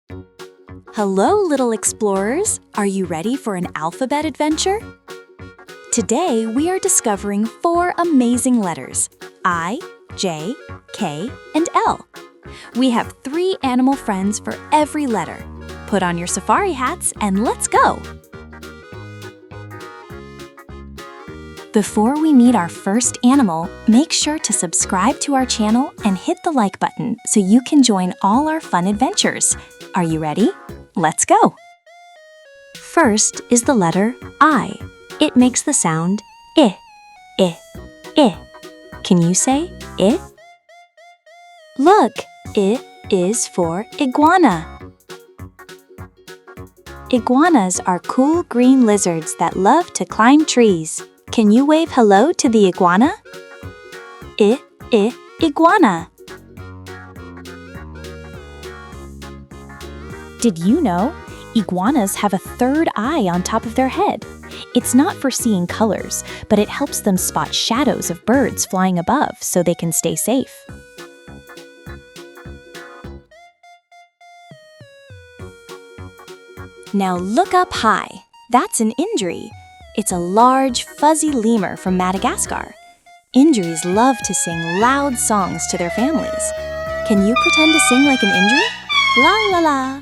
Hello, little explorers! Are you ready for an alphabet adventure? Today, we are discovering 4 amazing letters: I, J, K, and L. We have 3 animal friends for every letter. Put on your safari hats and let's go! Before we meet our first animal, make sure to subscribe to our channel and hit the like button so you can join all our fun adventures. Are you ready? Let's go! First is the letter I. It makes the sound I, I, I. Can you say I? Look, I is for iguana. Iguanas are cool green lizards that love to climb trees. Can you wave hello to the iguana? I, iguana. Did you know? Iguanas have a third eye on top of their head. It's not for seeing colors, but it helps them spot shadows of birds flying above so they can stay safe. Now look up high. That's an Indri. It's a large, fuzzy lemur from Madagascar. Indris love to sing loud songs to their families. Can you pretend to sing like an Indri? La la la!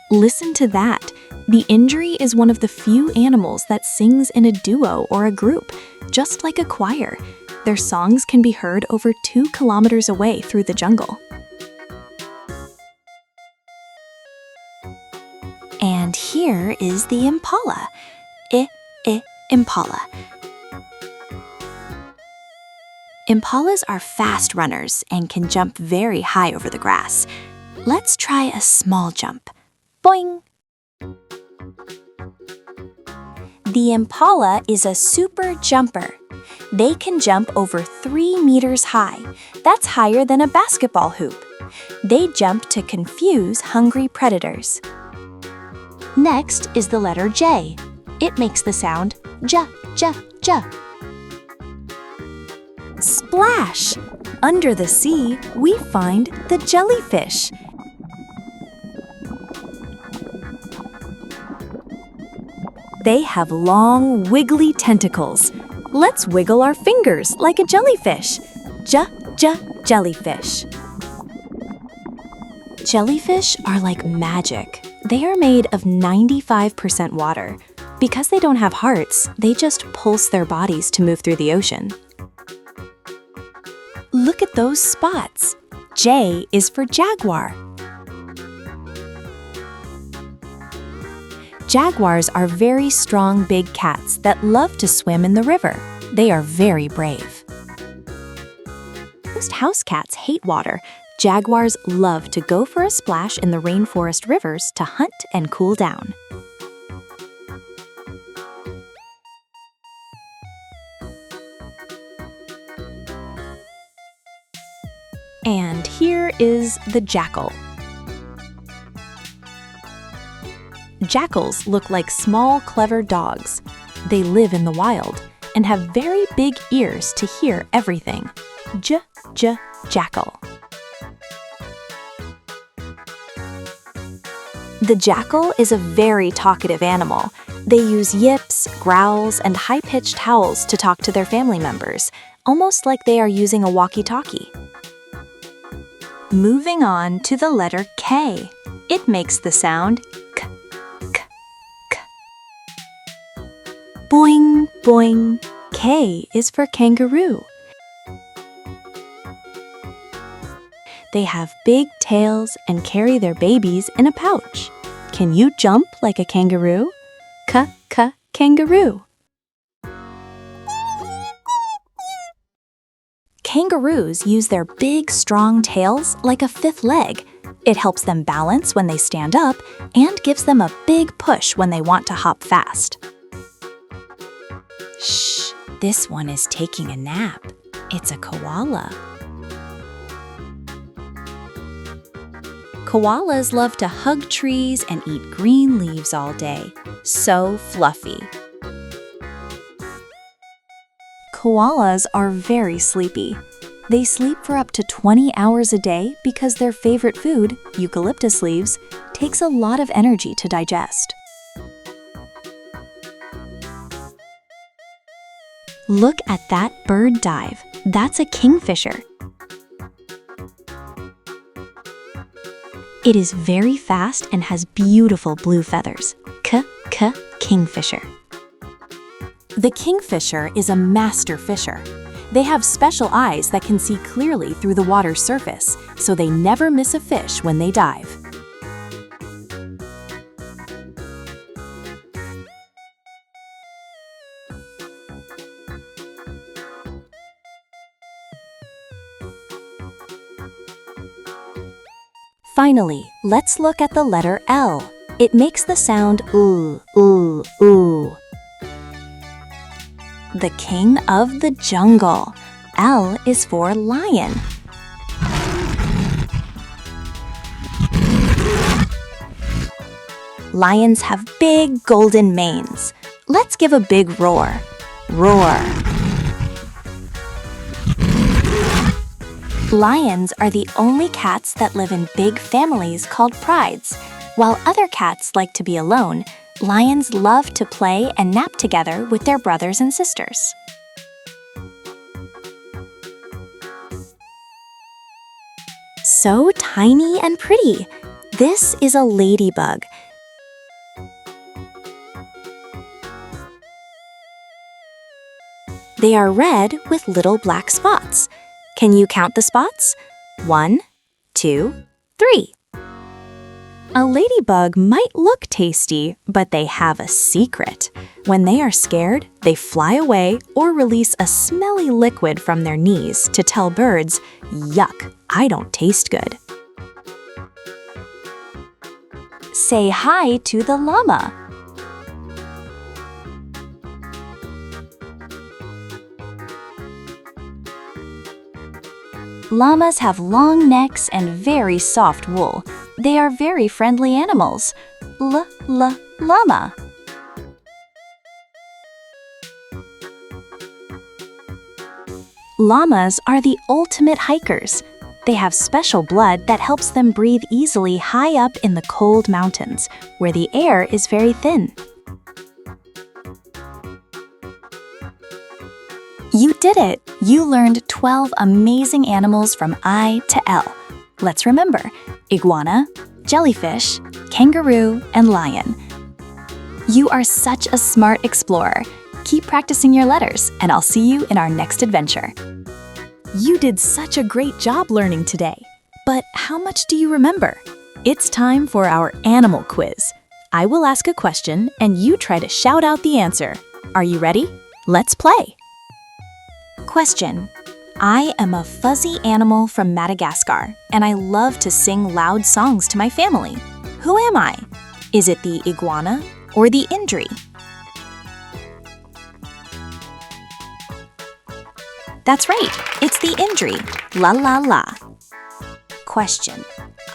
Listen to that! The Indri is one of the few animals that sings in a duo or a group, just like a choir. Their songs can be heard over 2 kilometers away through the jungle. And here is the Impala. Impala. Impalas are fast runners and can jump very high over the grass. Let's try a small jump. Boing! The Impala is a super jumper. They can jump over 3 meters high. That's higher than a basketball hoop. They jump to confuse hungry predators. Next is the letter J. It makes the sound J, J, J. Splash! Under the sea, we find the jellyfish. They have long, wiggly tentacles. Let's wiggle our fingers like a jellyfish. Jellyfish. Jellyfish are like magic. They are made of 95% water. Because they don't have hearts, they just pulse their bodies to move through the ocean. Look at those spots. J is for jaguar. Jaguars are very strong big cats that love to swim in the river. They are very brave. Most house cats hate water. Jaguars love to go for a splash in the rainforest rivers to hunt and cool down. And here is the jackal. Jackals look like small, clever dogs. They live in the wild and have very big ears to hear everything. Jackal. The jackal is a very talkative animal. They use yips, growls, and high-pitched howls to talk to their family members, almost like they are using a walkie-talkie. Moving on to the letter K. It makes the sound K. Boing, boing. K is for kangaroo. They have big tails and carry their babies in a pouch. Can you jump like a kangaroo? Kangaroo. Kangaroos use their big, strong tails like a 5th leg. It helps them balance when they stand up and gives them a big push when they want to hop fast. Shh, this one is taking a nap. It's a koala. Koalas love to hug trees and eat green leaves all day. So fluffy. Koalas are very sleepy. They sleep for up to 20 hours a day because their favorite food, eucalyptus leaves, takes a lot of energy to digest. Look at that bird dive. That's a kingfisher. It is very fast and has beautiful blue feathers. Kingfisher. The kingfisher is a master fisher. They have special eyes that can see clearly through the water's surface, so they never miss a fish when they dive. Finally, let's look at the letter L. It makes the sound ooh, ooh, ooh. The king of the jungle. L is for lion. Lions have big golden manes. Let's give a big roar. Roar. Lions are the only cats that live in big families called prides. While other cats like to be alone, lions love to play and nap together with their brothers and sisters. So tiny and pretty. This is a ladybug. They are red with little black spots. Can you count the spots? 1, 2, 3. A ladybug might look tasty, but they have a secret. When they are scared, they fly away or release a smelly liquid from their knees to tell birds, "Yuck, I don't taste good." Say hi to the llama. Llamas have long necks and very soft wool. They are very friendly animals. Llama. Llamas are the ultimate hikers. They have special blood that helps them breathe easily high up in the cold mountains, where the air is very thin. You did it! You learned 12 amazing animals from I to L. Let's remember: iguana, jellyfish, kangaroo, and lion. You are such a smart explorer. Keep practicing your letters, and I'll see you in our next adventure. You did such a great job learning today. But how much do you remember? It's time for our animal quiz. I will ask a question, and you try to shout out the answer. Are you ready? Let's play! Question. I am a fuzzy animal from Madagascar, and I love to sing loud songs to my family. Who am I? Is it the iguana or the Indri? That's right, it's the Indri. La la la. Question.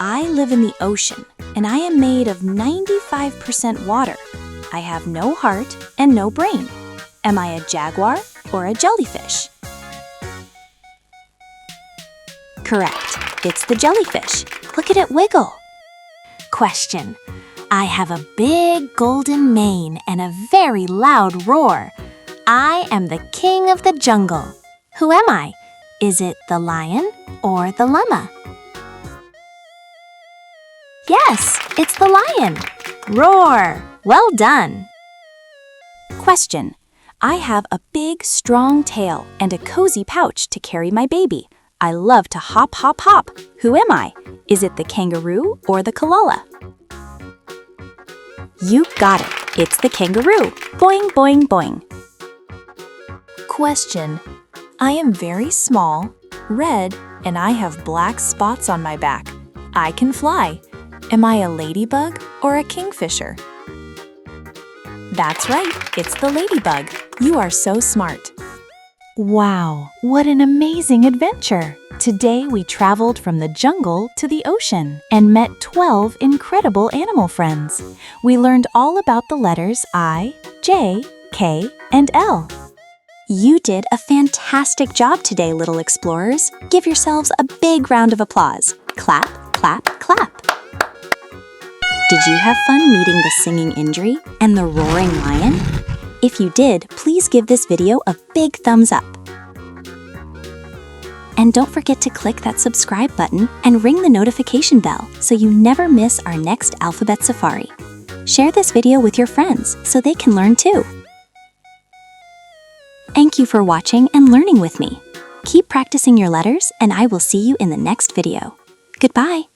I live in the ocean, and I am made of 95% water. I have no heart and no brain. Am I a jaguar or a jellyfish? Correct. It's the jellyfish. Look at it wiggle. Question. I have a big golden mane and a very loud roar. I am the king of the jungle. Who am I? Is it the lion or the llama? Yes, it's the lion. Roar. Well done. Question. I have a big, strong tail and a cozy pouch to carry my baby. I love to hop, hop, hop. Who am I? Is it the kangaroo or the koala? You got it. It's the kangaroo. Boing, boing, boing. Question. I am very small, red, and I have black spots on my back. I can fly. Am I a ladybug or a kingfisher? That's right. It's the ladybug. You are so smart. Wow, what an amazing adventure! Today we traveled from the jungle to the ocean and met 12 incredible animal friends. We learned all about the letters I, J, K, and L. You did a fantastic job today, little explorers. Give yourselves a big round of applause. Clap, clap, clap. Did you have fun meeting the singing Indri and the roaring lion? If you did, please give this video a big thumbs up. And don't forget to click that subscribe button and ring the notification bell so you never miss our next alphabet safari. Share this video with your friends so they can learn too. Thank you for watching and learning with me. Keep practicing your letters and I will see you in the next video. Goodbye!